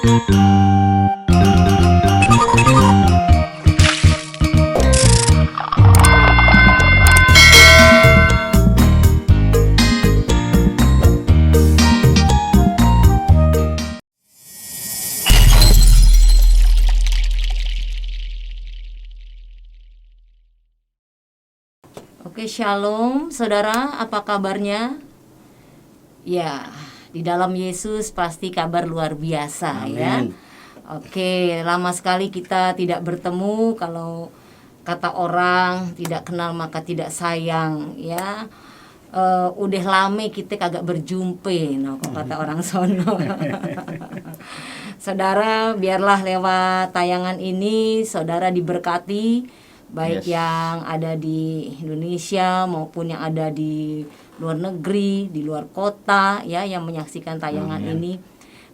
Oke, shalom saudara, apa kabarnya? Ya, di dalam Yesus pasti kabar luar biasa. Amin. Ya. Oke, lama sekali kita tidak bertemu. Kalau kata orang tidak kenal maka tidak sayang, ya. Udah lama kita kagak berjumpa, no, kata orang sono. Saudara, biarlah lewat tayangan ini saudara diberkati, baik Yes. yang ada di Indonesia maupun yang ada di luar negeri, di luar kota, ya, yang menyaksikan tayangan Amin. ini.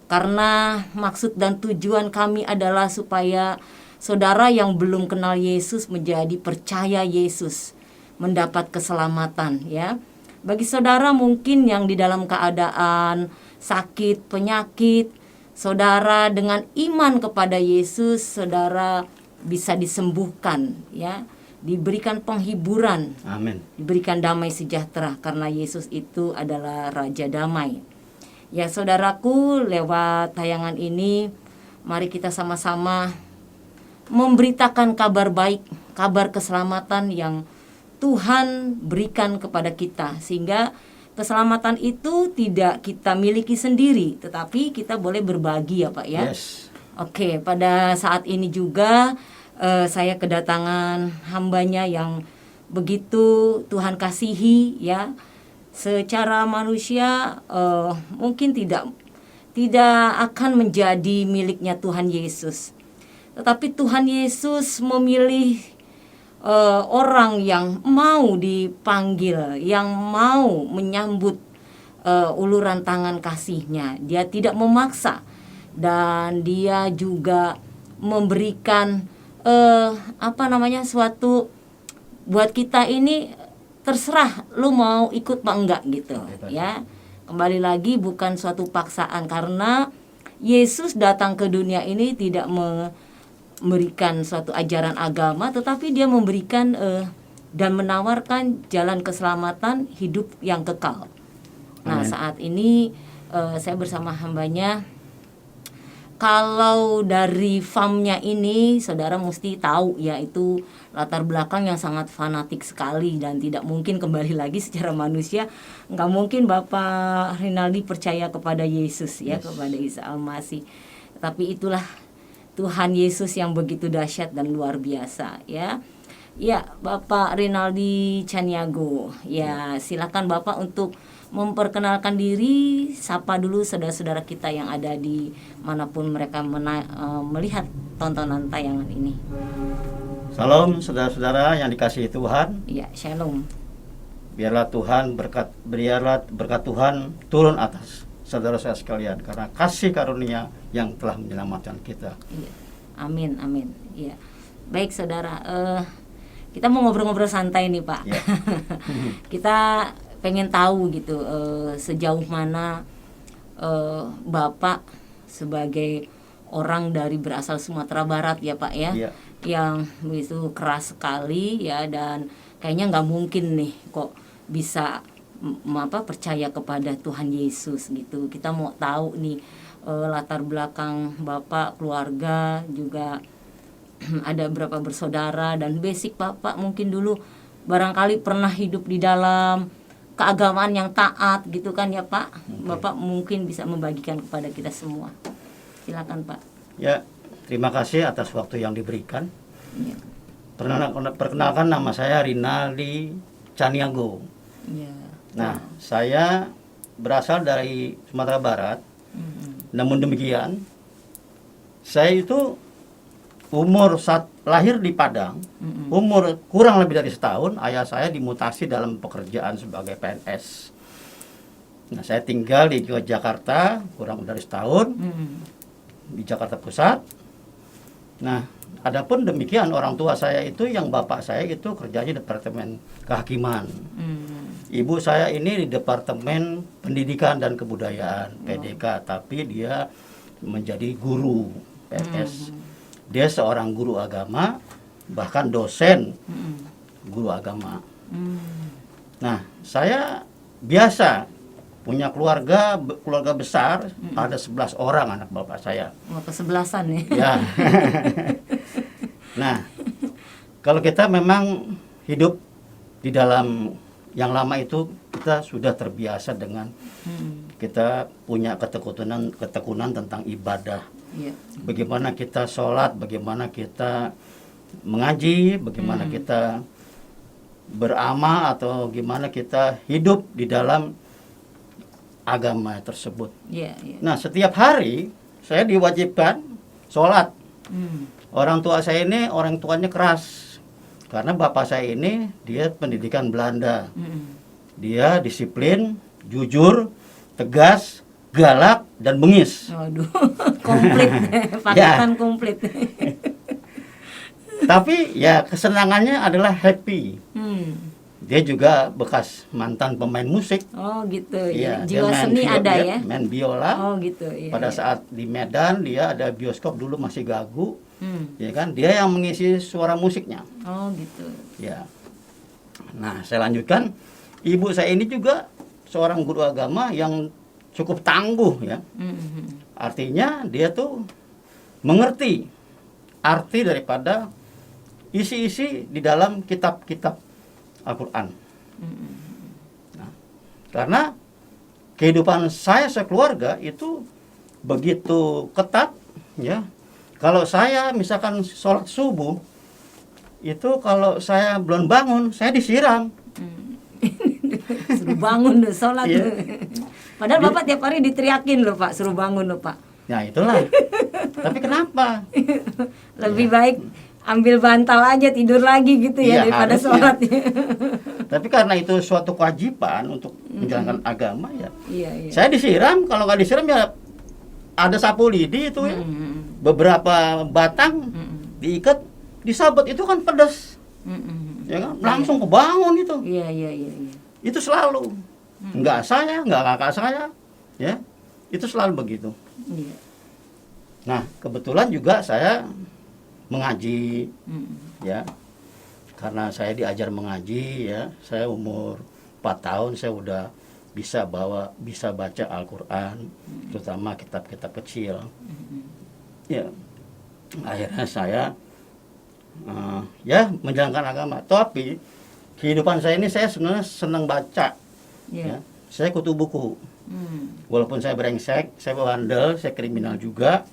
Karena maksud dan tujuan kami adalah supaya saudara yang belum kenal Yesus menjadi percaya Yesus, mendapat keselamatan, ya. Bagi saudara mungkin yang di dalam keadaan sakit, penyakit, saudara dengan iman kepada Yesus, saudara bisa disembuhkan, ya, diberikan penghiburan, Amin. diberikan damai sejahtera karena Yesus itu adalah Raja Damai. Ya, saudaraku, lewat tayangan ini mari kita sama-sama memberitakan kabar baik, kabar keselamatan yang Tuhan berikan kepada kita, sehingga keselamatan itu tidak kita miliki sendiri, tetapi kita boleh berbagi, ya Pak, ya. Yes. Oke, pada saat ini juga saya kedatangan hambanya yang begitu Tuhan kasihi, ya. Secara manusia mungkin tidak akan menjadi miliknya Tuhan Yesus. Tetapi Tuhan Yesus memilih orang yang mau dipanggil, yang mau menyambut uluran tangan kasih-Nya. Dia tidak memaksa, dan dia juga memberikan suatu buat kita ini, terserah lu mau ikut apa enggak gitu, ya. Kembali lagi bukan suatu paksaan, karena Yesus datang ke dunia ini tidak memberikan suatu ajaran agama, tetapi dia memberikan dan menawarkan jalan keselamatan hidup yang kekal. Nah, Amin. saat ini saya bersama hambanya. Kalau dari farmnya ini, saudara mesti tahu, yaitu latar belakang yang sangat fanatik sekali, dan tidak mungkin kembali lagi secara manusia, nggak mungkin Bapak Rinaldi percaya kepada Yesus, ya, kepada Isa Al-Masih. Tapi itulah Tuhan Yesus yang begitu dahsyat dan luar biasa, ya. Ya, Bapak Rinaldi Caniago, ya, silakan Bapak untuk memperkenalkan diri, sapa dulu saudara-saudara kita yang ada di manapun mereka melihat tontonan tayangan ini. Salam saudara-saudara yang dikasihi Tuhan. Ya, shalom. Biarlah berkat Tuhan turun atas saudara-saudara sekalian, karena kasih karunia yang telah menyelamatkan kita. Iya. Amin, amin. Iya. Baik saudara, kita mau ngobrol-ngobrol santai nih Pak. Ya. Kita pengen tahu gitu, sejauh mana Bapak sebagai orang dari berasal Sumatera Barat, ya Pak, ya, Iya. yang itu keras sekali, ya, dan kayaknya nggak mungkin nih kok bisa percaya kepada Tuhan Yesus gitu. Kita mau tahu nih latar belakang Bapak, keluarga juga, ada berapa bersaudara, dan basic Bapak mungkin dulu barangkali pernah hidup di dalam keagamaan yang taat gitu kan, ya Pak. Bapak mungkin bisa membagikan kepada kita semua. Silakan Pak. Ya, terima kasih atas waktu yang diberikan. Ya. Perkenalkan, nama saya Rinaldi Caniago. Ya. Nah, saya berasal dari Sumatera Barat. Namun demikian, saya itu lahir di Padang, umur kurang lebih dari setahun, ayah saya dimutasi dalam pekerjaan sebagai PNS. Nah, saya tinggal di Jakarta kurang dari setahun, di Jakarta Pusat. Nah, adapun demikian, orang tua saya itu, yang bapak saya itu kerjanya Departemen Kehakiman. Ibu saya ini di Departemen Pendidikan dan Kebudayaan, PDK, tapi dia menjadi guru PNS. Dia seorang guru agama, bahkan dosen guru agama. Nah, saya biasa punya keluarga besar, ada 11 orang anak bapak saya. Oh, kesebelasan ya. Ya. Nah, kalau kita memang hidup di dalam yang lama itu, kita sudah terbiasa dengan kita punya ketekunan tentang ibadah. Iya. Bagaimana kita sholat, bagaimana kita mengaji, bagaimana kita beramal, atau gimana kita hidup di dalam agama tersebut. Iya, iya. Nah, setiap hari saya diwajibkan sholat. Orang tua saya ini orang tuanya keras, karena bapak saya ini dia pendidikan Belanda. Dia disiplin, jujur, tegas, galak, dan bengis. Waduh, komplit. Paketan komplit. Tapi ya kesenangannya adalah happy. Dia juga bekas mantan pemain musik. Oh gitu Iya, ya. Jiwa seni ada ya. Main biola. Oh gitu. Iya, Pada iya. saat di Medan dia ada bioskop dulu masih gagu. Ya kan? Dia yang mengisi suara musiknya. Oh gitu. Ya. Nah, saya lanjutkan. Ibu saya ini juga seorang guru agama yang cukup tangguh ya. Artinya dia tuh mengerti arti daripada isi-isi di dalam kitab-kitab Al-Quran. Nah, karena kehidupan saya sekeluarga itu begitu ketat ya. Kalau saya misalkan sholat subuh itu, kalau saya belum bangun saya disiram. Suruh bangun loh, sholat Iya. loh. Padahal Bapak tiap hari diteriakin loh Pak, suruh bangun loh Pak. Nah, itulah. Tapi kenapa? Lebih baik ambil bantal aja tidur lagi gitu ya, Iya, daripada harusnya. sholat. Tapi karena itu suatu kewajiban untuk menjalankan agama ya. Iya, iya. Saya disiram, kalau nggak disiram ya ada sapu lidi itu ya. Beberapa batang diikat, disabet, itu kan pedas. Ya kan? Langsung kebangun itu. Iya, iya, iya, iya. Itu selalu. Enggak saya, enggak kakak saya, ya. Itu selalu begitu. Iya. Nah, kebetulan juga saya mengaji, ya. Karena saya diajar mengaji, ya. Saya umur 4 tahun saya udah bisa baca Al-Qur'an, terutama kitab-kitab kecil. Ya. Akhirnya saya ya menjalankan agama. Tapi kehidupan saya ini saya sebenarnya senang baca. Iya. Ya. Saya kutu buku. Walaupun saya brengsek, saya bandel, saya kriminal juga,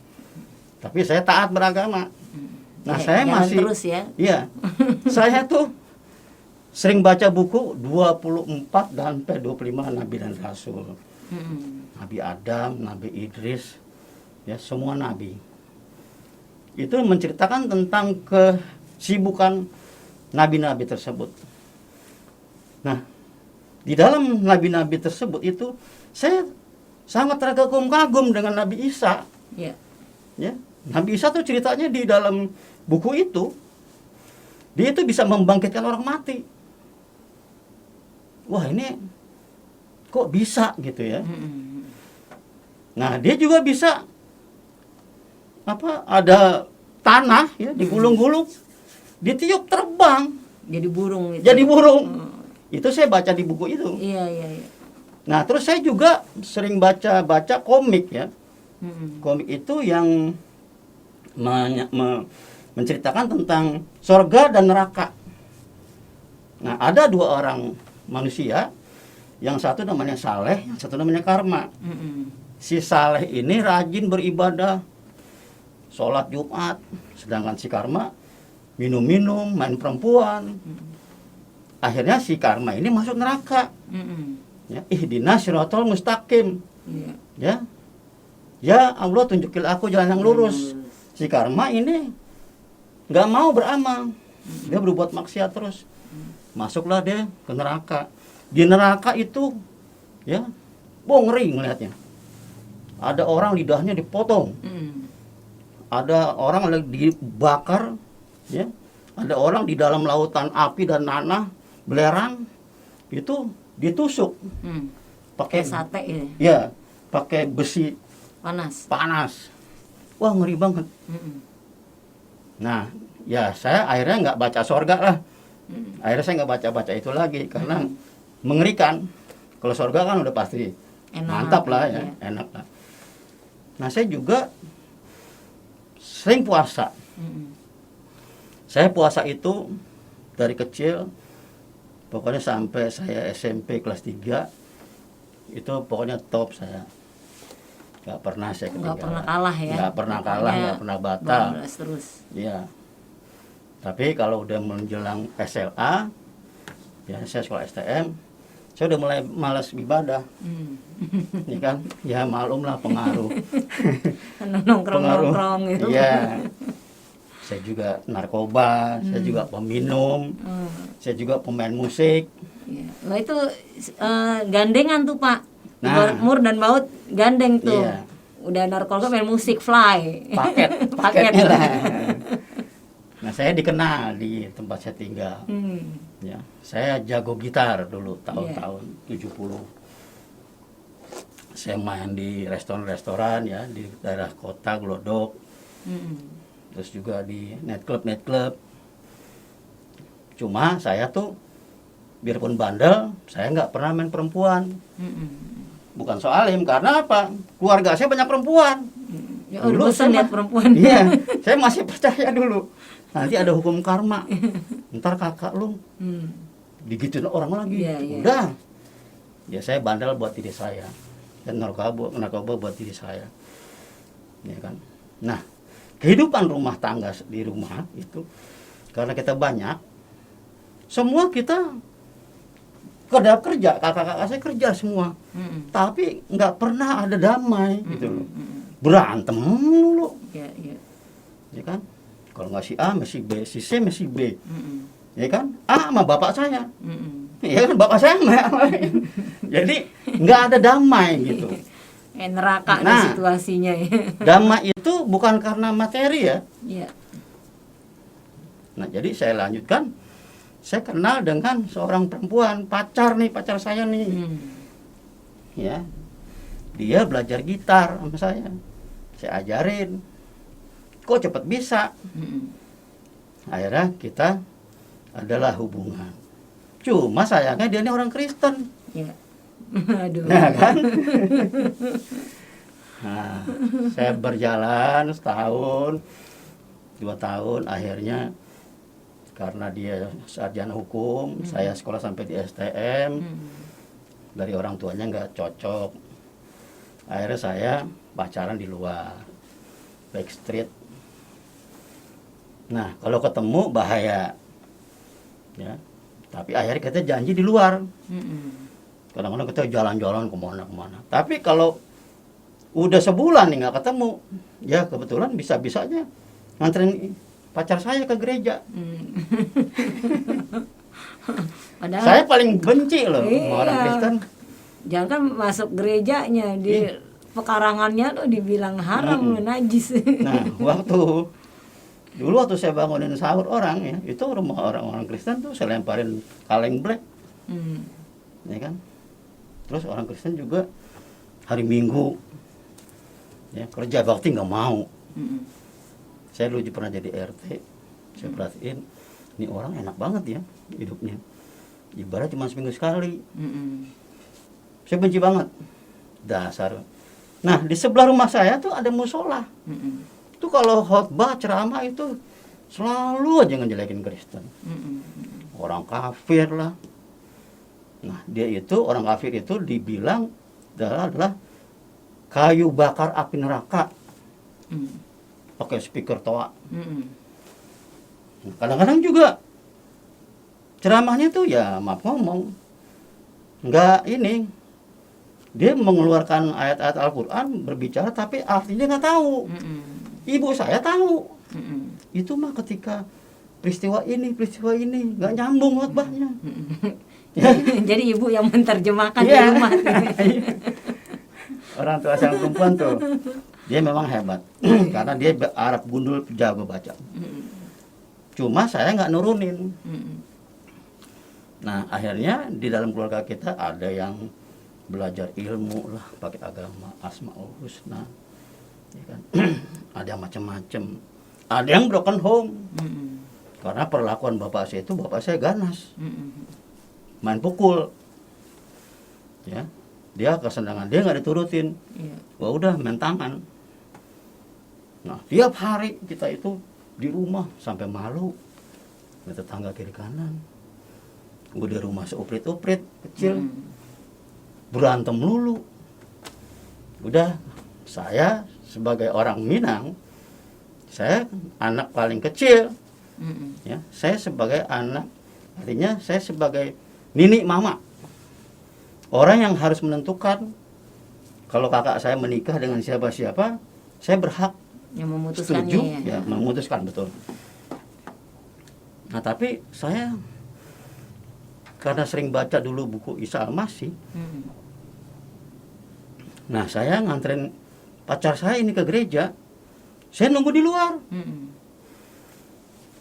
tapi saya taat beragama. Nah, Ya, saya jangan masih terus ya. Iya. Saya tuh sering baca buku 24 dan sampai 25 Nabi dan Rasul. Nabi Adam, Nabi Idris, ya semua nabi. Itu menceritakan tentang kesibukan nabi-nabi tersebut. Nah, di dalam nabi-nabi tersebut itu saya sangat terkagum-kagum dengan Nabi Isa. Iya. Ya, Nabi Isa tuh ceritanya di dalam buku itu, dia itu bisa membangkitkan orang mati. Wah, ini kok bisa gitu ya. Nah, dia juga bisa ada tanah ya digulung-gulung, ditiup terbang Jadi burung gitu. jadi burung. Itu saya baca di buku itu. Iya, iya, iya. Nah, terus saya juga sering baca komik ya. Komik itu yang menceritakan tentang surga dan neraka. Nah, ada 2 orang manusia, yang satu namanya Saleh, yang satu namanya Karma. Si Saleh ini rajin beribadah, sholat Jumat, sedangkan si Karma minum-minum, main perempuan. Akhirnya si Karma ini masuk neraka. Ya, ihdinas siratal mustaqim. Iya. Ya. Ya Allah, tunjukilah aku jalan yang lurus. Si Karma ini nggak mau beramal. Dia berbuat maksiat terus. Masuklah dia ke neraka. Di neraka itu ya, ngeri ngelihatnya. Ada orang lidahnya dipotong. Ada orang lagi dibakar, ya. Ada orang di dalam lautan api dan nanah belerang, itu ditusuk pakai Kayak sate ya. ya, pakai besi Panas. panas. wah ngeri banget. Nah, ya saya akhirnya nggak baca sorga lah. Akhirnya saya nggak baca-baca itu lagi karena mengerikan. Kalau sorga kan udah pasti Enak, mantap lah ya, enak lah. Nah, saya juga sering puasa. Saya puasa itu dari kecil, pokoknya sampai saya SMP kelas 3, itu pokoknya top saya. Nggak pernah saya ketinggalan. Nggak pernah kalah ya. Nggak pernah kalah, nggak pernah batal. Bablas terus. Iya. Tapi kalau udah menjelang SLA, ya saya sekolah STM, saya udah mulai malas ibadah. Ya kan? Ya malum lah pengaruh. Nongkrong-nongkrong gitu. Iya. Saya juga narkoba, saya juga peminum, saya juga pemain musik. Ya. Nah itu gandengan tuh Pak. Nah. Ibarat Mur dan Baut gandeng tuh. Iya. Udah narkoba main musik fly. Paketnya lah. Nah, saya dikenal di tempat saya tinggal. Ya, saya jago gitar dulu tahun-tahun 70. Saya main di restoran-restoran ya di daerah kota Glodok. Terus juga di nightclub. Cuma saya tuh biarpun bandel, saya nggak pernah main perempuan. Bukan soalim, karena apa? Keluarga saya banyak perempuan. Ya, dulu bosan lihat perempuan. Iya, saya masih percaya dulu. Nanti ada hukum karma. Ntar kakak lu digituin orang lagi. Iya, iya. Udah. Ya saya bandel buat diri saya. Dan narkoba buat diri saya. Ya kan? Nah, kehidupan rumah tangga di rumah itu karena kita banyak, semua kita kerja, kakak-kakak saya kerja semua. Tapi nggak pernah ada damai gitu loh. Berantem dulu. Iya, iya. Ya kan? Kalau nggak si A, si B, si C, si B. Ya kan? A sama bapak saya. Ya kan? Bapak saya sama yang lain. Jadi nggak ada damai gitu. Neraka Nah, nih situasinya ya. Damai itu bukan karena materi ya. Iya. Nah, jadi saya lanjutkan. Saya kenal dengan seorang perempuan, pacar saya nih. Ya. Dia belajar gitar sama saya. Saya ajarin. Kok cepat bisa? Akhirnya kita adalah hubungan. Cuma sayangnya dia ini orang Kristen. Iya. Aduh. Nah, kan? Nah, saya berjalan setahun, 2 tahun, akhirnya karena dia sarjana hukum, saya sekolah sampai di STM, dari orang tuanya nggak cocok. Akhirnya saya pacaran di luar, backstreet. Nah, kalau ketemu bahaya, ya. Tapi akhirnya kita janji di luar. Kadang-kadang kita jalan-jalan kemana-kemana. Tapi kalau udah sebulan nih nggak ketemu, ya kebetulan bisa-bisanya nganterin pacar saya ke gereja. Padahal Saya paling benci loh iya, sama orang Kristen. jangan kan masuk gerejanya di pekarangannya tuh dibilang haram, najis. Nah, dulu waktu saya bangunin sahur orang ya, itu rumah orang-orang Kristen tuh saya lemparin kaleng black. Ya kan? Terus orang Kristen juga hari Minggu ya kerja bakti nggak mau. Saya dulu pernah jadi RT, saya perhatiin ini orang enak banget ya hidupnya. Ibarat cuma seminggu sekali. Saya benci banget dasar. Nah, di sebelah rumah saya tuh ada musola. Itu kalau khotbah ceramah itu selalu aja ngejelekin Kristen. Orang kafir lah. Nah, orang kafir itu dibilang adalah kayu bakar api neraka. Pakai speaker toa. Kadang-kadang juga ceramahnya tuh ya maaf ngomong nggak ini, dia mengeluarkan ayat-ayat Al-Quran berbicara tapi artinya nggak tahu. Ibu saya tahu. Itu mah ketika peristiwa ini nggak nyambung khotbahnya. Jadi ibu yang menerjemahkan di Iya. rumah. Orang tua saya perempuan tuh dia memang hebat karena dia Arab gundul jago baca. Cuma saya nggak nurunin. Nah, akhirnya di dalam keluarga kita ada yang belajar ilmu lah pakai agama, Asmaul Husna. ya kan? Ada yang macam-macam, ada yang broken home. Karena perlakuan bapak saya ganas, main pukul, ya, dia kesenangan dia nggak diturutin, wah udah main tangan. Nah tiap hari kita itu di rumah sampai malu, tetangga kiri kanan, gue di rumah seuprit-uprit kecil, berantem lulu. Udah, saya sebagai orang Minang, saya anak paling kecil, ya, saya sebagai anak, artinya saya sebagai nini mama, orang yang harus menentukan kalau kakak saya menikah dengan siapa-siapa, saya berhak yang memutuskannya, setuju, ya memutuskan, betul. Nah tapi saya karena sering baca dulu buku Isa Al-Masih, nah saya nganterin pacar saya ini ke gereja, saya nunggu di luar.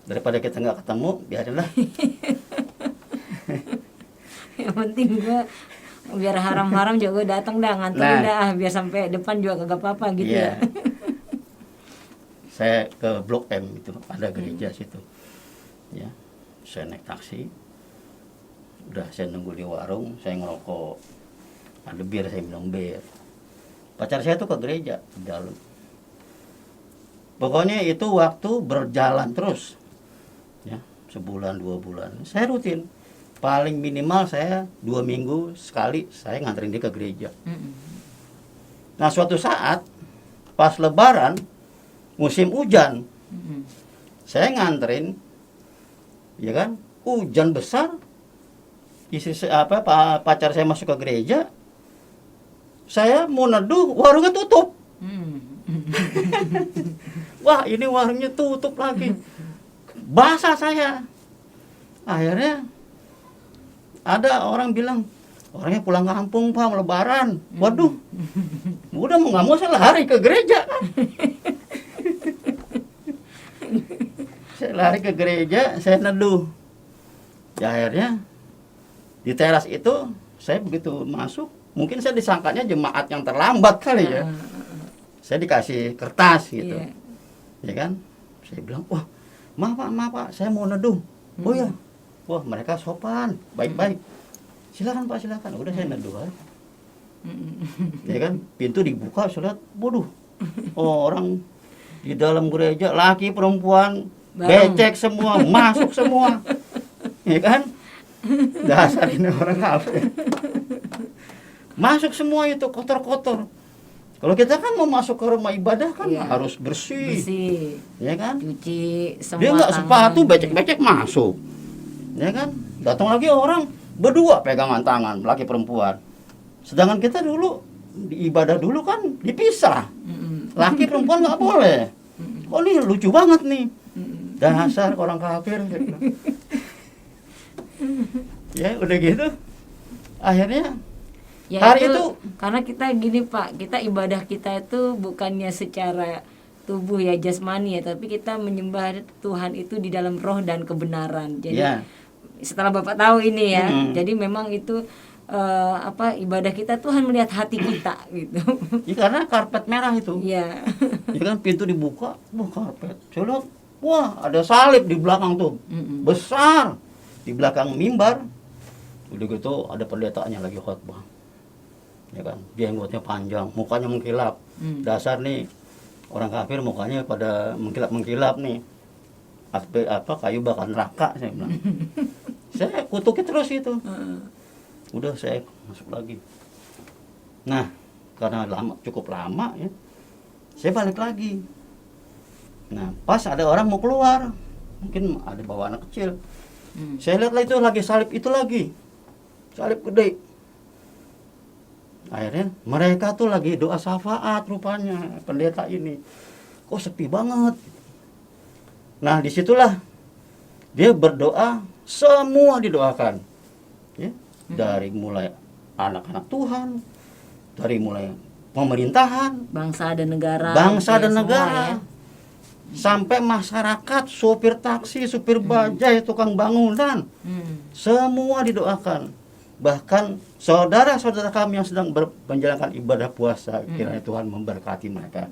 Daripada kita nggak ketemu, biarinlah. Yang penting gue biar haram-haram juga gue datang dah nganterin dah, biar sampai depan juga kagak apa-apa gitu. Iya. Saya ke Blok M itu, ada gereja situ. Ya, saya naik taksi. Udah saya nunggu di warung, saya ngerokok. Ada bir, saya minum bir. Pacar saya tuh ke gereja di dalam. Pokoknya itu waktu berjalan terus. Ya, sebulan 2 bulan. Saya rutin. Paling minimal saya 2 minggu sekali saya nganterin dia ke gereja. Nah, suatu saat pas lebaran musim hujan, saya nganterin, ya kan, hujan besar, pacar saya masuk ke gereja, saya mau neduh, warungnya tutup. Wah, ini warungnya tutup lagi, basah saya. Akhirnya ada orang bilang, orangnya pulang kampung Pak, lebaran. Waduh, udah mau nggak mau saya lari ke gereja kan. Saya lari ke gereja, saya neduh. Ya, akhirnya di teras itu saya begitu masuk, mungkin saya disangkanya jemaat yang terlambat kali ya. Saya dikasih kertas gitu, ya kan. Saya bilang, wah maaf pak, saya mau neduh. Oh ya, wah mereka sopan, baik-baik. Silakan pak, silakan. Udah saya neduh aja. Ya kan, pintu dibuka, saya lihat, waduh, orang di dalam gereja, laki perempuan, becek semua, masuk semua, ya kan? Dasar ini orang kafir. Masuk semua itu kotor-kotor. Kalau kita kan mau masuk ke rumah ibadah kan harus bersih, ya kan? Cuci semua. Dia nggak sepatu, becek-becek masuk, ya kan? Datang lagi orang berdua pegangan tangan, laki perempuan. Sedangkan kita dulu di ibadah dulu kan dipisah. Laki perempuan nggak boleh. Oh nih lucu banget nih. Dasar orang kafir. Ya udah gitu. Akhirnya ya, hari itu karena kita gini Pak, kita ibadah kita itu bukannya secara tubuh ya jasmani ya, tapi kita menyembah Tuhan itu di dalam roh dan kebenaran. Jadi setelah Bapak tahu ini ya, jadi memang itu ibadah kita Tuhan melihat hati kita gitu. Ya, karena karpet merah itu. Iya. Ya kan pintu dibuka, wah karpet. Saya lihat, wah ada salib di belakang tuh, besar di belakang mimbar. Udah gitu ada pendetanya lagi khotbah. Ya kan, jenggotnya panjang, mukanya mengkilap. Dasar nih orang kafir mukanya pada mengkilap nih. Kayu bakar neraka saya bilang. Saya kutuki terus itu. Udah saya masuk lagi. Nah, karena cukup lama ya, saya balik lagi. Nah, pas ada orang mau keluar, mungkin ada bawa anak kecil. Saya lihat itu lagi salib itu lagi, salib gede. Akhirnya mereka tuh lagi doa syafaat rupanya pendeta ini. Kok sepi banget. Nah, disitulah dia berdoa, semua didoakan. Ya. Dari mulai anak-anak Tuhan, dari mulai pemerintahan, bangsa dan negara, ya. Sampai masyarakat, sopir taksi, supir bajai, tukang bangunan, semua didoakan. Bahkan saudara-saudara kami yang sedang menjalankan ibadah puasa, kiranya Tuhan memberkati mereka.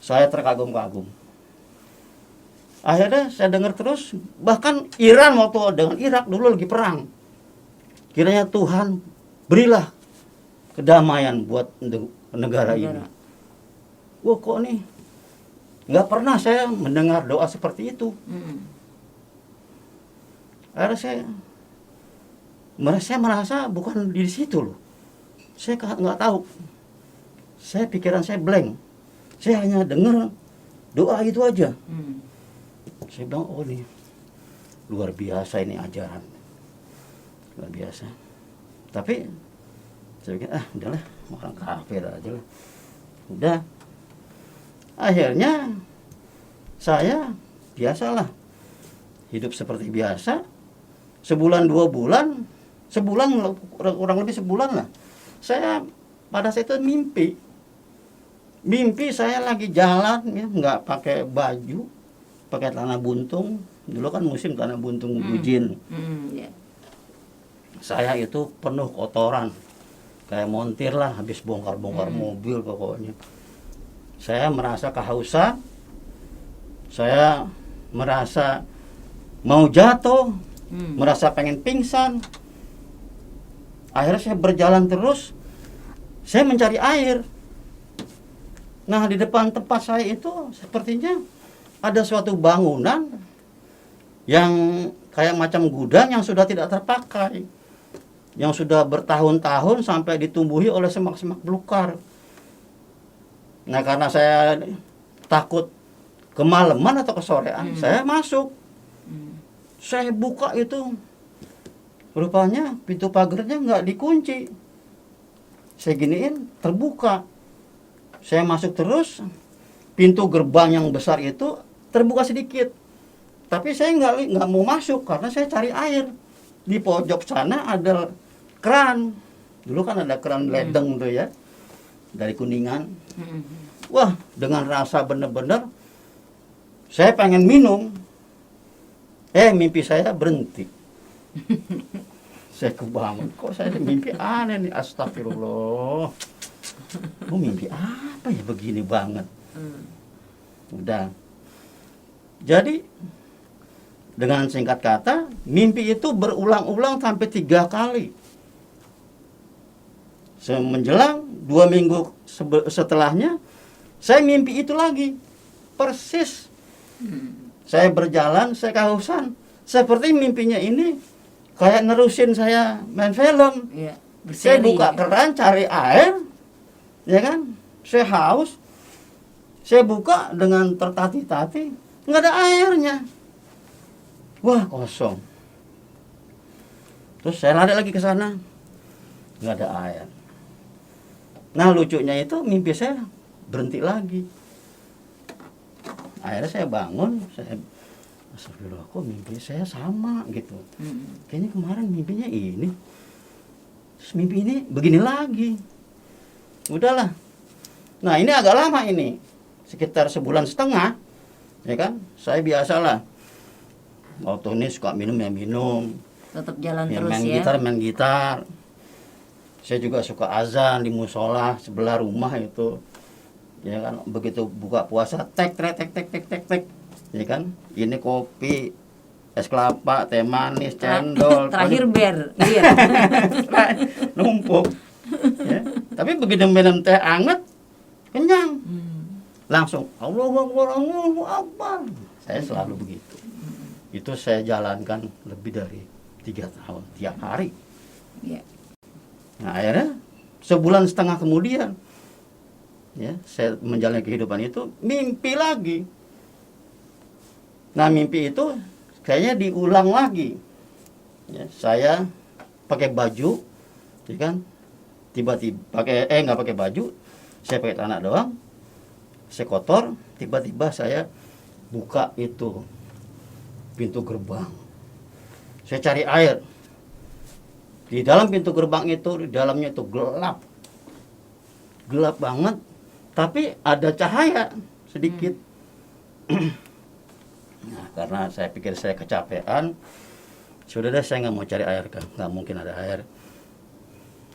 Saya terkagum-kagum. Akhirnya saya dengar terus, bahkan Iran waktu dengan Irak dulu lagi perang. Kiranya Tuhan berilah kedamaian buat negara ini. Wah, kok nih nggak pernah saya mendengar doa seperti itu. Akhirnya saya merasa bukan di situ loh. Saya nggak tahu. Pikiran saya blank. Saya hanya dengar doa itu aja. Saya bilang, oh nih luar biasa ini ajaran. Luar biasa. Tapi saya pikir, udahlah, orang kafir aja lah. Udah. Akhirnya saya biasalah hidup seperti biasa. Sebulan 2 bulan, kurang lebih sebulan lah. Saya pada saat itu mimpi saya lagi jalan, ya, nggak pakai baju, pakai celana buntung. Dulu kan musim celana buntung bujin. Saya itu penuh kotoran, kayak montir lah, habis bongkar-bongkar mobil pokoknya. Saya merasa kehausan, saya merasa mau jatuh, merasa pengen pingsan. Akhirnya saya berjalan terus, saya mencari air. Nah, di depan tempat saya itu sepertinya ada suatu bangunan yang kayak macam gudang yang sudah tidak terpakai, yang sudah bertahun-tahun sampai ditumbuhi oleh semak-semak belukar. Nah, karena saya takut kemalaman atau kesorean, saya masuk. Saya buka itu, rupanya pintu pagarnya nggak dikunci. Saya giniin, terbuka. Saya masuk terus, pintu gerbang yang besar itu terbuka sedikit. Tapi saya nggak mau masuk karena saya cari air. Di pojok sana ada keran. Dulu kan ada keran ledeng tuh ya, dari Kuningan. Wah, dengan rasa bener-bener saya pengen minum. Mimpi saya berhenti. Saya kebangun, kok saya mimpi aneh nih, astagfirullah. Oh, mimpi apa ya begini banget. Udah. Jadi dengan singkat kata, mimpi itu berulang-ulang sampai 3 kali. Menjelang 2 minggu setelahnya, saya mimpi itu lagi. Persis. Saya berjalan, saya kehausan. Seperti mimpinya ini kayak nerusin saya main film. Iya, Saya buka keran, cari air, ya kan? Saya haus. Saya buka dengan tertati-tati, nggak ada airnya. Wah, kosong. Terus saya lari lagi ke sana, nggak ada air. Nah, lucunya itu mimpi saya berhenti lagi. Akhirnya saya bangun, astagfirullah, kok mimpi saya sama gitu. Kayaknya kemarin mimpinya ini, terus mimpi ini begini lagi. Udahlah. Nah, ini agak lama ini, sekitar 1,5 bulan, ya kan? Saya biasalah, waktu ini suka minum ya minum, tetap jalan ya, terus main gitar. Saya juga suka azan di musola sebelah rumah itu. Ya kan, begitu buka puasa tek, ya kan, ini kopi, es kelapa, teh manis, cendol, terakhir bir, numpuk. Ya. Tapi begitu minum teh anget, kenyang, langsung Allahu Akbar. Saya selalu begitu. Itu saya jalankan lebih dari 3 tahun tiap hari. Nah, akhirnya 1,5 bulan kemudian, ya, saya menjalani kehidupan itu, mimpi lagi. Nah, mimpi itu kayaknya diulang lagi. Ya, saya pakai baju, ya kan? Tiba-tiba nggak pakai baju, saya pakai celana doang. Saya kotor, tiba-tiba saya buka itu pintu gerbang. Saya cari air. Di dalam pintu gerbang itu, di dalamnya itu gelap. Gelap banget. Tapi ada cahaya sedikit. Nah, karena saya pikir saya kecapean, Sudah deh, saya nggak mau cari air, nggak mungkin ada air.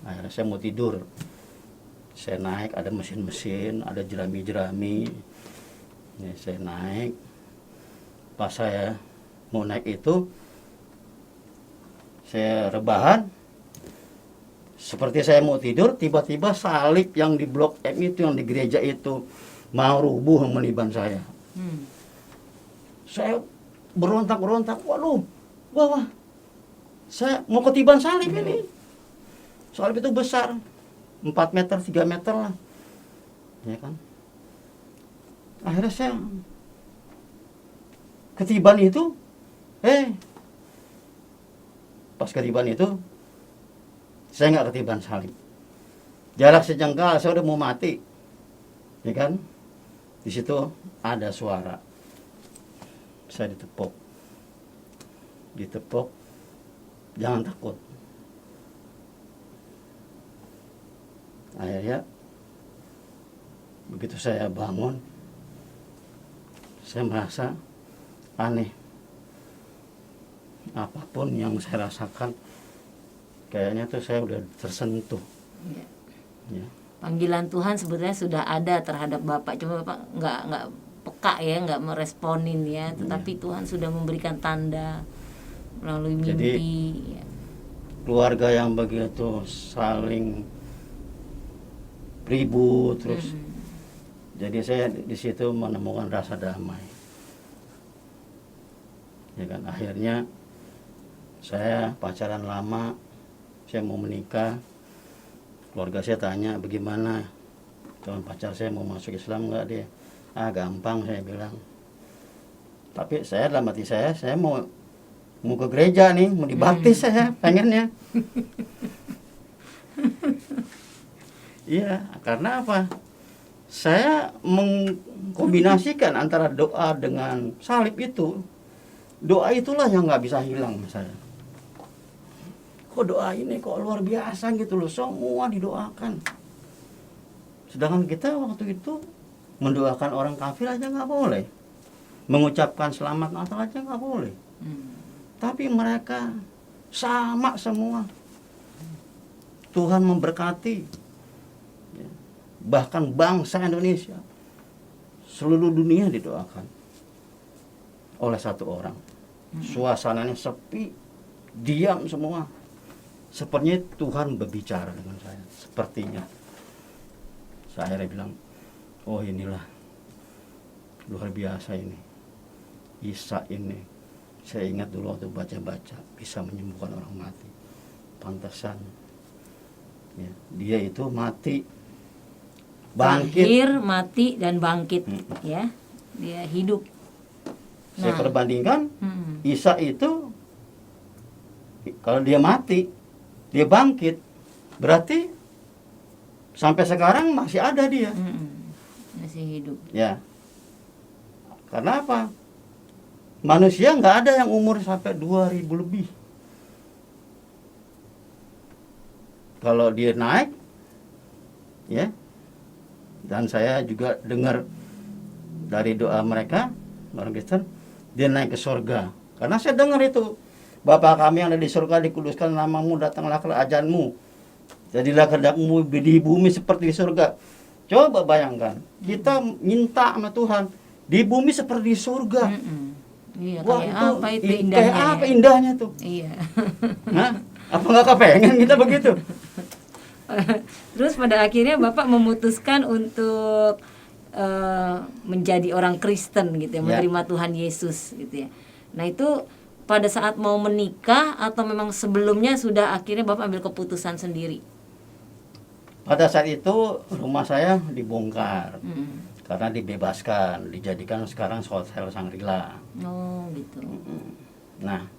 Akhirnya saya mau tidur. Saya naik, ada mesin-mesin, ada jerami-jerami. Ini saya naik. Pas saya mau naik itu, saya rebahan. Seperti saya mau tidur, tiba-tiba salib yang di Blok M itu, yang di gereja itu, mau rubuh meniban saya. Saya berontak-berontak, waduh, wah, saya mau ketiban salib ini. Salib itu besar, 4 meter, 3 meter lah. Ya kan? Akhirnya saya ketiban itu, pas ketiban itu, saya nggak ketiban salib. Jarak sejengkal, saya udah mau mati. Ya kan? Di situ ada suara. Saya ditepuk. Jangan takut. Akhirnya, begitu saya bangun, saya merasa aneh. Apapun yang saya rasakan, kayaknya tuh saya udah tersentuh. Ya. Panggilan Tuhan sebetulnya sudah ada terhadap Bapak, cuma Bapak nggak peka ya, nggak meresponin ya. Tetapi Tuhan sudah memberikan tanda melalui mimpi. Jadi, ya. Keluarga yang begitu saling ribut terus. Jadi saya di situ menemukan rasa damai. Ya kan, akhirnya saya pacaran lama, saya mau menikah. Keluarga saya tanya, bagaimana calon pacar saya mau masuk Islam nggak dia? Gampang, saya bilang. Tapi saya dalam hati saya mau ke gereja nih, mau dibaptis saya pengennya. Iya, karena apa? Saya mengkombinasikan antara doa dengan salib itu. Doa itulah yang nggak bisa hilang saya. Kok doa ini kok luar biasa gitu loh, semua didoakan. Sedangkan kita waktu itu mendoakan orang kafir aja nggak boleh, mengucapkan selamat Natal aja nggak boleh. Tapi mereka sama semua. Tuhan memberkati. Bahkan bangsa Indonesia, seluruh dunia didoakan oleh satu orang. Suasananya sepi, diam semua. Sepertinya Tuhan berbicara dengan saya, sepertinya. Saya akhirnya bilang, oh inilah luar biasa ini. Isa ini, saya ingat dulu waktu baca-baca, bisa menyembuhkan orang mati. Pantesan ya, dia itu mati, bangkit. Lahir, mati, dan bangkit. Ya, dia hidup. Saya perbandingkan, Isa itu kalau dia mati, dia bangkit, berarti sampai sekarang masih ada dia. Masih hidup. Ya. Karena apa? Manusia nggak ada yang umur sampai 2000 lebih. Kalau dia naik, ya. Dan saya juga dengar dari doa mereka, orang Kristen, dia naik ke surga. Karena saya dengar itu, Bapa kami yang ada di surga, dikuduskan namamu, datanglah kerajaanmu. Jadilah kehendakmu di bumi seperti di surga. Coba bayangkan, kita minta sama Tuhan, di bumi seperti di surga. Iya, Wah, kayak itu, apa itu indahnya? Kayak apa indahnya tuh? Iya. Hah? Apa nggak kepengen kita begitu? Terus pada akhirnya Bapak memutuskan untuk menjadi orang Kristen gitu ya, menerima Tuhan Yesus gitu ya. Nah itu pada saat mau menikah atau memang sebelumnya sudah akhirnya Bapak ambil keputusan sendiri? Pada saat itu rumah saya dibongkar karena dibebaskan, dijadikan sekarang hotel Shangri-La. Oh gitu. Nah,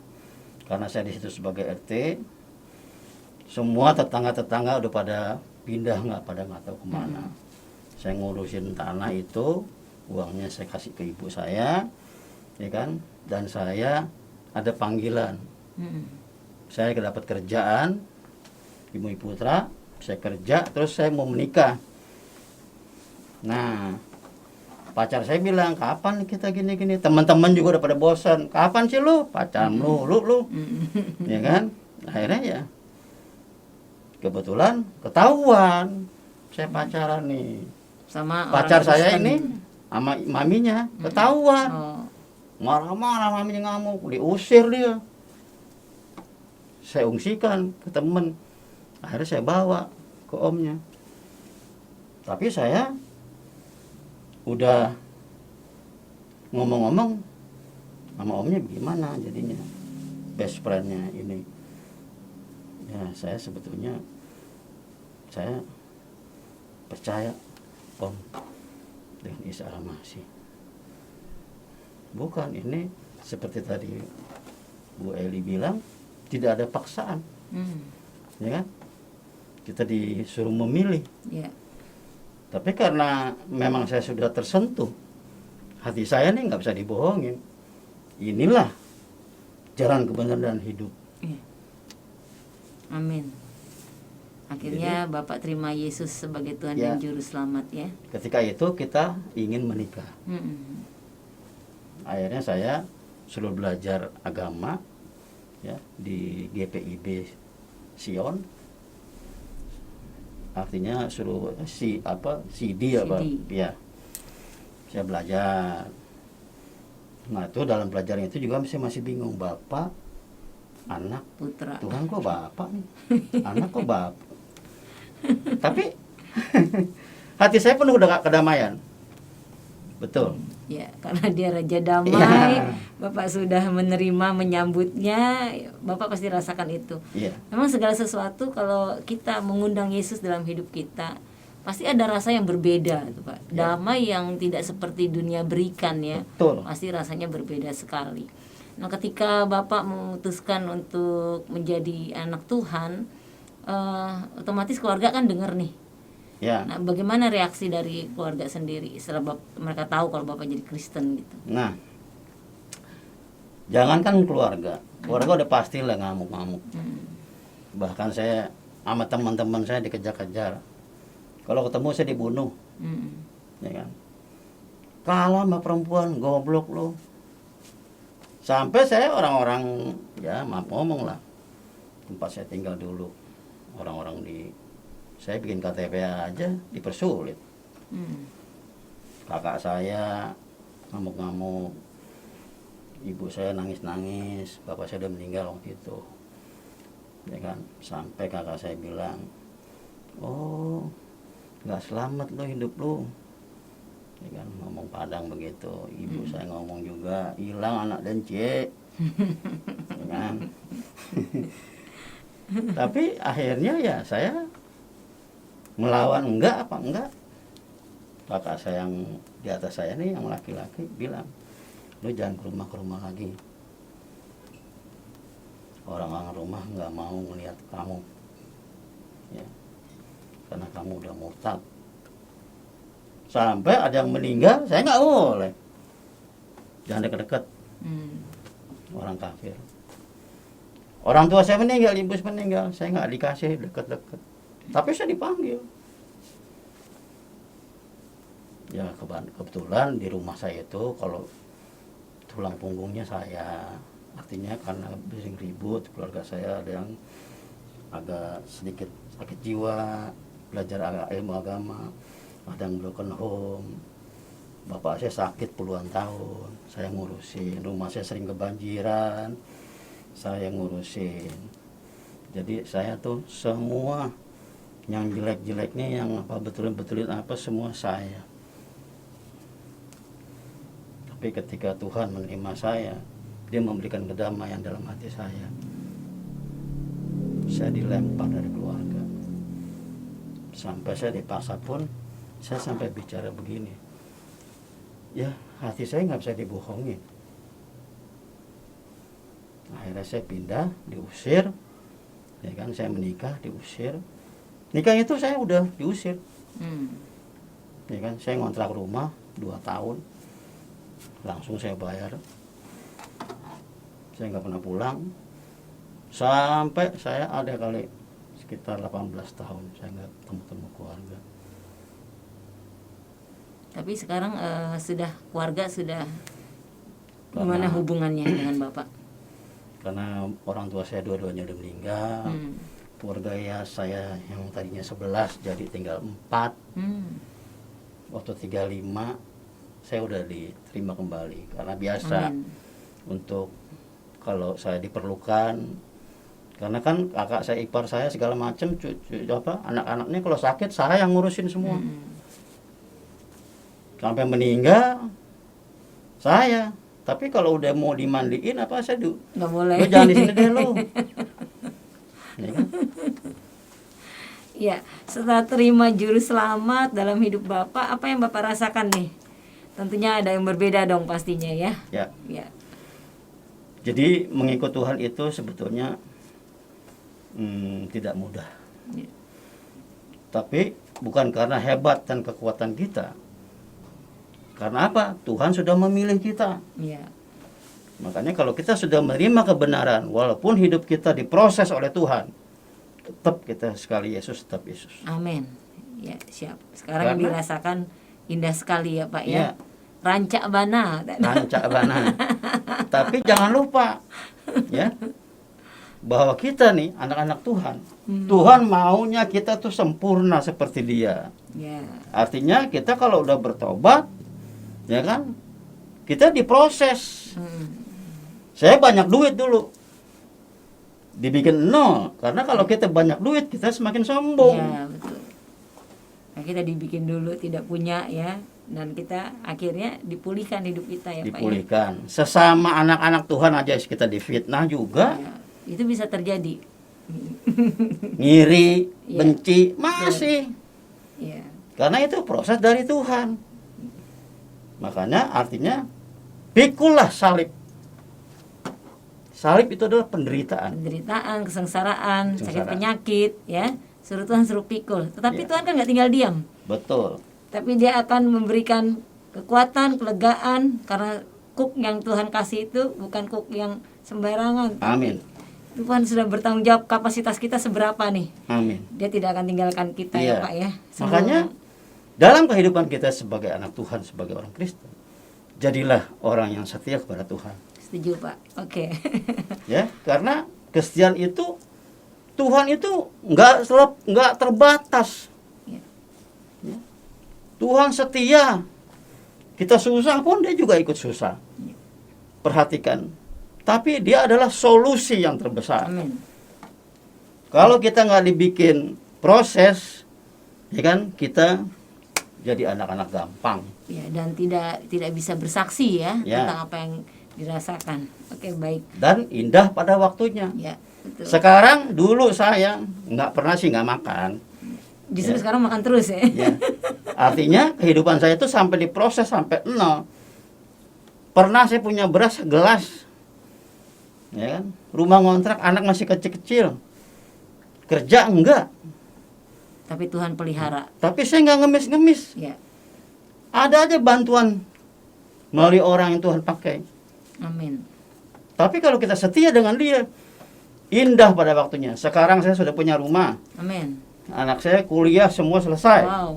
karena saya di situ sebagai RT, semua tetangga-tetangga udah pada pindah, nggak tahu kemana. Saya ngurusin tanah itu, uangnya saya kasih ke ibu saya, ya kan? Dan saya ada panggilan. Saya dapat kerjaan di Bumi Putra, saya kerja, terus saya mau menikah. Nah, pacar saya bilang, kapan kita gini-gini, teman-teman juga udah pada bosan, kapan sih lu pacaran lu, ya kan. Akhirnya ya kebetulan ketahuan saya pacaran nih, Sama pacar orang saya Kristen. ini sama maminya ketahuan, Oh. marah-marah, maminya ngamuk, diusir dia. Saya ungsikan ke temen, akhirnya saya bawa ke omnya. Tapi saya udah ngomong-ngomong sama omnya gimana jadinya, best friendnya ini. Ya saya sebetulnya saya percaya om dengan Isa Al-Masih. Bukan ini seperti tadi Bu Eli bilang, tidak ada paksaan, ya kan? Kita disuruh memilih. Ya. Tapi karena memang saya sudah tersentuh, hati saya nih nggak bisa dibohongin. Inilah jalan kebenaran dan hidup. Iya. Amin. Akhirnya Bapak terima Yesus sebagai Tuhan Ya. dan Juru Selamat ya. Ketika itu kita ingin menikah. Mm-mm. Akhirnya saya suruh belajar agama ya di GPIB Sion. Artinya suruh CD apa ya. Saya belajar. Nah, itu dalam pelajaran itu juga masih bingung, bapak, anak, Putra. Tuhan kok bapak nih, anak kok bapak. Tapi hati saya penuh dengan kedamaian. Betul. Ya, karena dia Raja Damai, Ya. Bapak sudah menerima, menyambutnya, Bapak pasti rasakan itu. Iya. Memang segala sesuatu kalau kita mengundang Yesus dalam hidup kita, pasti ada rasa yang berbeda, itu Pak. Ya. Damai yang tidak seperti dunia berikan ya. Betul. Pasti rasanya berbeda sekali. Nah, ketika Bapak memutuskan untuk menjadi anak Tuhan, otomatis keluarga kan dengar nih. Ya. Nah, bagaimana reaksi dari keluarga sendiri setelah mereka tahu kalau Bapak jadi Kristen gitu? Nah, jangankan keluarga udah pastilah ngamuk-ngamuk. Bahkan saya sama teman-teman saya dikejar-kejar. Kalau ketemu saya dibunuh, ya kan? Kalah sama perempuan, goblok lo. Sampai saya orang-orang, ya maaf ngomong lah, tempat saya tinggal dulu, orang-orang saya bikin KTP aja dipersulit. Kakak saya ngamuk-ngamuk, ibu saya nangis-nangis, bapak saya udah meninggal waktu itu, ya kan. Sampai kakak saya bilang, oh nggak selamat lo hidup lo, ya kan, ngomong Padang begitu. Ibu saya ngomong juga, hilang anak dan cek, ya kan. Tapi akhirnya ya saya melawan, enggak. Kakak saya yang di atas saya nih, yang laki-laki, bilang, lu jangan ke rumah lagi, orang-orang rumah nggak mau melihat kamu ya, karena kamu udah murtad. Sampai ada yang meninggal, saya nggak boleh, jangan dekat-dekat orang kafir. Orang tua saya meninggal, ibu saya meninggal, saya nggak dikasih dekat-dekat, tapi saya dipanggil. Ya kebetulan di rumah saya itu kalau tulang punggungnya saya, artinya karena sering ribut, keluarga saya ada yang agak sedikit sakit jiwa, belajar ilmu agama, ada yang broken home. Bapak saya sakit puluhan tahun, saya ngurusin. Rumah saya sering kebanjiran, saya ngurusin. Jadi saya tuh semua yang jelek-jeleknya, yang apa betulin apa, semua saya. Tapi ketika Tuhan menerima saya, Dia memberikan kedamaian dalam hati saya. Saya dilempar dari keluarga. Sampai saya dipaksa pun, saya sampai bicara begini. Ya, hati saya nggak bisa dibohongin. Akhirnya saya pindah, diusir. Ya kan, saya menikah, diusir. Nikah itu saya udah diusir. Ya kan, saya ngontrak rumah 2 tahun. Langsung saya bayar. Saya nggak pernah pulang. Sampai saya ada kali sekitar 18 tahun saya nggak ketemu keluarga. Tapi sekarang sudah keluarga sudah gimana hubungannya dengan Bapak? Karena orang tua saya dua-duanya udah meninggal. Keluarga ya saya yang tadinya 11 jadi tinggal 4. Waktu 35 saya udah diterima kembali karena biasa. Amin. Untuk kalau saya diperlukan, karena kan kakak saya, ipar saya segala macam, anak-anaknya kalau sakit saya yang ngurusin semua. Sampai meninggal saya. Tapi kalau udah mau dimandiin apa saya nggak boleh. Lo jangan di sini deh lo. Ya kan? Ya, setelah terima juru selamat dalam hidup Bapak, apa yang Bapak rasakan nih? Tentunya ada yang berbeda dong pastinya ya. Ya. Ya. Jadi mengikut Tuhan itu sebetulnya tidak mudah. Ya. Tapi bukan karena hebat dan kekuatan kita. Karena apa? Tuhan sudah memilih kita. Ya. Makanya kalau kita sudah menerima kebenaran, walaupun hidup kita diproses oleh Tuhan, tetap kita sekali Yesus, tetap Yesus. Amin. Ya, siap. Sekarang dirasakan indah sekali ya Pak ya. Ya. Rancak bana. Rancak bana. Tapi jangan lupa ya, bahwa kita nih anak-anak Tuhan. Tuhan maunya kita tuh sempurna seperti Dia. Ya. Artinya kita kalau udah bertobat, ya kan, kita diproses. Saya banyak duit dulu, dibikin nol. Karena kalau kita banyak duit, kita semakin sombong. Ya, betul. Nah, kita dibikin dulu tidak punya ya, dan kita akhirnya dipulihkan hidup kita ya Dipulihkan. Pak ya. Sesama anak-anak Tuhan aja kita difitnah juga. Ya, itu bisa terjadi. Ngiri, Ya. benci, masih. Ya. Karena itu proses dari Tuhan. Makanya artinya pikullah salib. Salib itu adalah penderitaan. Penderitaan, kesengsaraan, sakit penyakit ya. Suruh Tuhan suruh pikul. Tetapi Tuhan kan nggak tinggal diam. Betul. Tapi Dia akan memberikan kekuatan, kelegaan, karena kuk yang Tuhan kasih itu bukan kuk yang sembarangan. Amin. Tuhan sudah bertanggung jawab kapasitas kita seberapa nih. Amin. Dia tidak akan tinggalkan kita Iya. ya Pak ya. Makanya dalam kehidupan kita sebagai anak Tuhan, sebagai orang Kristen, jadilah orang yang setia kepada Tuhan. Setuju Pak. Oke. Ya, karena kesetiaan itu Tuhan itu nggak terbatas. Ya. Ya. Tuhan setia. Kita susah pun Dia juga ikut susah. Perhatikan. Tapi Dia adalah solusi yang terbesar. Amin. Kalau kita nggak dibikin proses, ya kan, kita jadi anak-anak gampang. Ya, dan tidak bisa bersaksi ya, Ya. tentang apa yang dirasakan. Oke, baik. Dan indah pada waktunya. Ya, betul. Sekarang dulu saya nggak makan. Justru Ya. sekarang makan terus ya. Ya. Artinya kehidupan saya itu sampai diproses sampai 0. Pernah saya punya beras gelas, ya kan? Rumah ngontrak, anak masih kecil-kecil, kerja enggak. Tapi Tuhan pelihara. Tapi saya nggak ngemis-ngemis. Ya. Ada aja bantuan melalui orang yang Tuhan pakai. Amin. Tapi kalau kita setia dengan Dia, indah pada waktunya. Sekarang saya sudah punya rumah, Amin. anak saya kuliah semua selesai, Wow.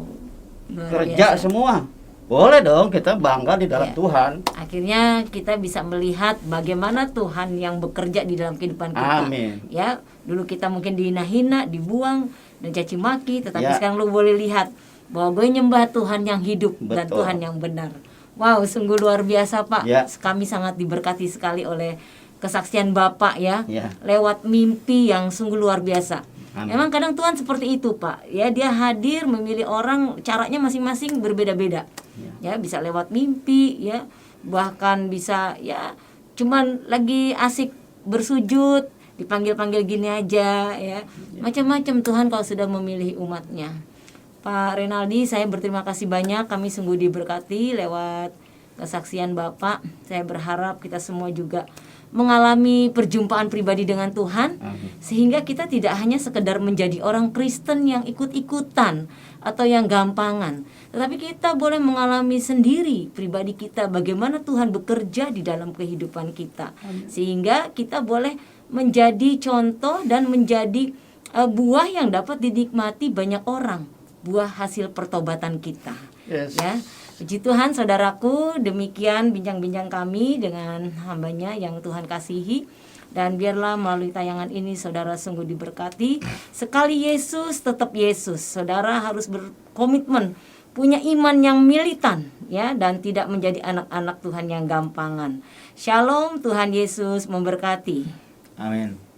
Luar kerja biasa. semua. Boleh dong kita bangga di dalam Ya. Tuhan. Akhirnya kita bisa melihat bagaimana Tuhan yang bekerja di dalam kehidupan kita. Amin. Ya, dulu kita mungkin dihina-hina, dibuang dan caci maki, tetapi Ya. sekarang lu boleh lihat bahwa gue nyembah Tuhan yang hidup dan Betul. Tuhan yang benar. Wow, sungguh luar biasa Pak. Ya. Kami sangat diberkati sekali oleh kesaksian Bapak ya, Ya. lewat mimpi yang sungguh luar biasa. Amin. Memang kadang Tuhan seperti itu Pak. Ya, Dia hadir memilih orang, caranya masing-masing berbeda-beda. Ya, bisa lewat mimpi ya, bahkan bisa ya cuman lagi asik bersujud dipanggil-panggil gini aja ya. Macam-macam Tuhan kalau sudah memilih umatnya. Pak Renaldi, saya berterima kasih banyak. Kami sungguh diberkati lewat kesaksian Bapak. Saya berharap kita semua juga mengalami perjumpaan pribadi dengan Tuhan, Amin. sehingga kita tidak hanya sekedar menjadi orang Kristen yang ikut-ikutan atau yang gampangan, tetapi kita boleh mengalami sendiri pribadi kita bagaimana Tuhan bekerja di dalam kehidupan kita, sehingga kita boleh menjadi contoh dan menjadi buah yang dapat dinikmati banyak orang, buah hasil pertobatan kita. Yes. Ya, Puji Tuhan saudaraku, demikian bincang-bincang kami dengan hambanya yang Tuhan kasihi. Dan biarlah melalui tayangan ini saudara sungguh diberkati. Sekali Yesus tetap Yesus. Saudara harus berkomitmen, punya iman yang militan ya, dan tidak menjadi anak-anak Tuhan yang gampangan. Shalom, Tuhan Yesus memberkati. Amin.